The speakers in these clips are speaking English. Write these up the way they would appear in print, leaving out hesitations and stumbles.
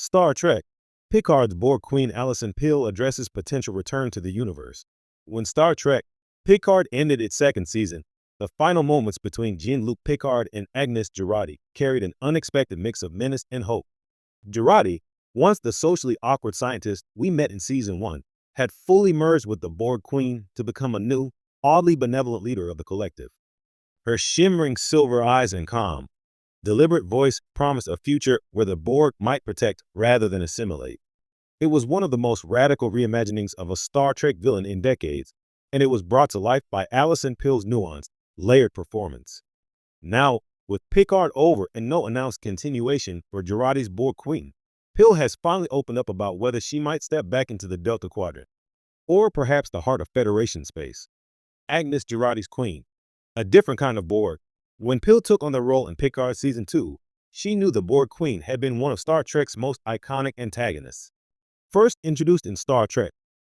Star Trek. Picard's Borg Queen Alison addresses potential return to the universe. When Star Trek. Picard ended its second season, the final moments between Jean-Luc Picard and Agnes Jurati carried an unexpected mix of menace and hope. Jurati, once the socially awkward scientist we met in Season 1, had fully merged with the Borg Queen to become a new, oddly benevolent leader of the collective. Her shimmering silver eyes and calm, deliberate voice promised a future where the Borg might protect rather than assimilate. It was one of the most radical reimaginings of a Star Trek villain in decades, and it was brought to life by Alison nuanced, layered performance. Now, with Picard over and no announced continuation for Jurati's Borg Queen, Pill has finally opened up about whether she might step back into the Delta Quadrant, or perhaps the heart of Federation space. Agnes Jurati's Queen, a different kind of Borg. When Pill took on the role in Picard Season 2, she knew the Borg Queen had been one of Star Trek's most iconic antagonists. First introduced in Star Trek,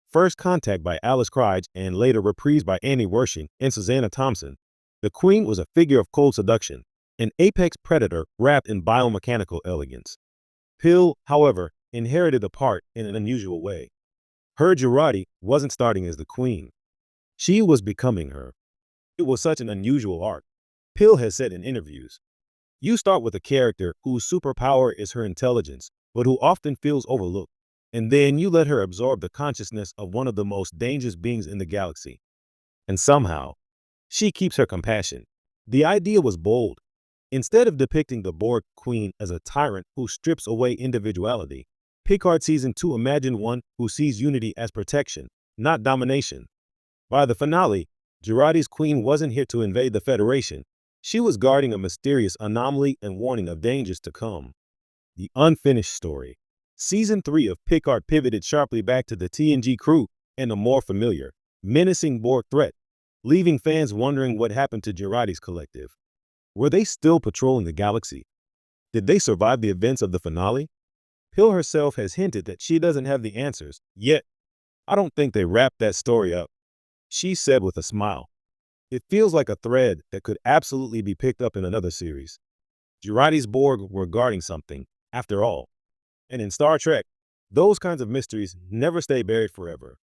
First Contact by Alice Krige and later reprised by Annie Wersching and Susanna Thompson, the Queen was a figure of cold seduction, an apex predator wrapped in biomechanical elegance. Pill, however, inherited the part in an unusual way. Her Jurati wasn't starting as the Queen. She was becoming her. It was such an unusual arc. Pill has said in interviews, "You start with a character whose superpower is her intelligence, but who often feels overlooked. And then you let her absorb the consciousness of one of the most dangerous beings in the galaxy. And somehow, she keeps her compassion." The idea was bold. Instead of depicting the Borg Queen as a tyrant who strips away individuality, Picard Season 2 imagined one who sees unity as protection, not domination. By the finale, Jurati's Queen wasn't here to invade the Federation. She was guarding a mysterious anomaly and warning of dangers to come. The unfinished story. Season 3 of Picard pivoted sharply back to the TNG crew and a more familiar, menacing Borg threat, leaving fans wondering what happened to Jurati's collective. Were they still patrolling the galaxy? Did they survive the events of the finale? Pill herself has hinted that she doesn't have the answers, yet I don't think they wrapped that story up. She said with a smile, "It feels like a thread that could absolutely be picked up in another series." Jurati's Borg were guarding something, after all. And in Star Trek, those kinds of mysteries never stay buried forever.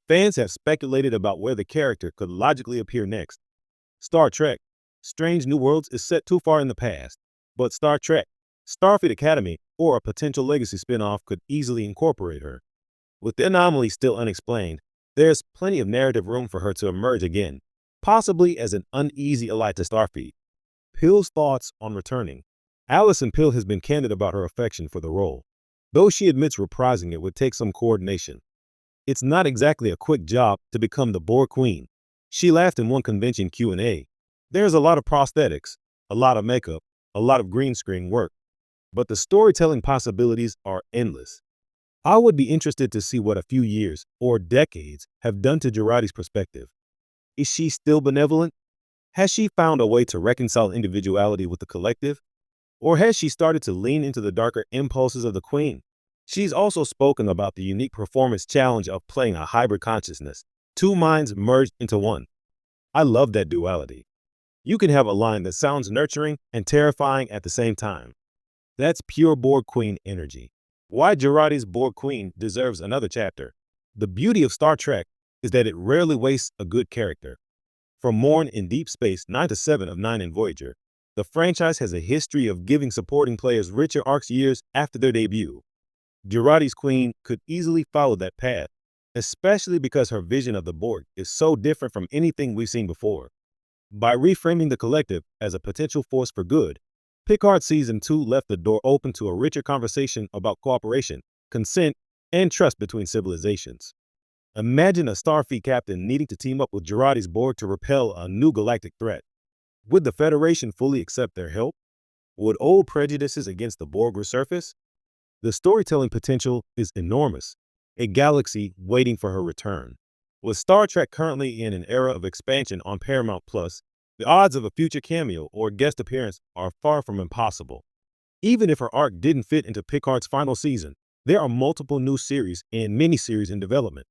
Fans have speculated about where the character could logically appear next. Star Trek, Strange New Worlds is set too far in the past, but Star Trek, Starfleet Academy, or a potential legacy spin-off could easily incorporate her. With the anomaly still unexplained, there's plenty of narrative room for her to emerge again, possibly as an uneasy ally to Starfleet. Pill's thoughts on returning. Alison Pill has been candid about her affection for the role, though she admits reprising it would take some coordination. It's not exactly a quick job to become the Borg Queen. She laughed in one convention Q&A. There's a lot of prosthetics, a lot of makeup, a lot of green screen work, but the storytelling possibilities are endless. I would be interested to see what a few years or decades have done to Jurati's perspective. Is she still benevolent? Has she found a way to reconcile individuality with the collective? Or has she started to lean into the darker impulses of the Queen? She's also spoken about the unique performance challenge of playing a hybrid consciousness, two minds merged into one. I love that duality. You can have a line that sounds nurturing and terrifying at the same time. That's pure Borg Queen energy. Why Jurati's Borg Queen deserves another chapter. The beauty of Star Trek is that it rarely wastes a good character. From Morn in Deep Space 9 to 7 of 9 in Voyager, the franchise has a history of giving supporting players richer arcs years after their debut. Jurati's Queen could easily follow that path, especially because her vision of the Borg is so different from anything we've seen before. By reframing the collective as a potential force for good, Picard Season 2 left the door open to a richer conversation about cooperation, consent, and trust between civilizations. Imagine a Starfleet captain needing to team up with Jurati's Borg to repel a new galactic threat. Would the Federation fully accept their help? Would old prejudices against the Borg resurface? The storytelling potential is enormous, a galaxy waiting for her return. With Star Trek currently in an era of expansion on Paramount+, the odds of a future cameo or guest appearance are far from impossible. Even if her arc didn't fit into Picard's final season, there are multiple new series and miniseries in development.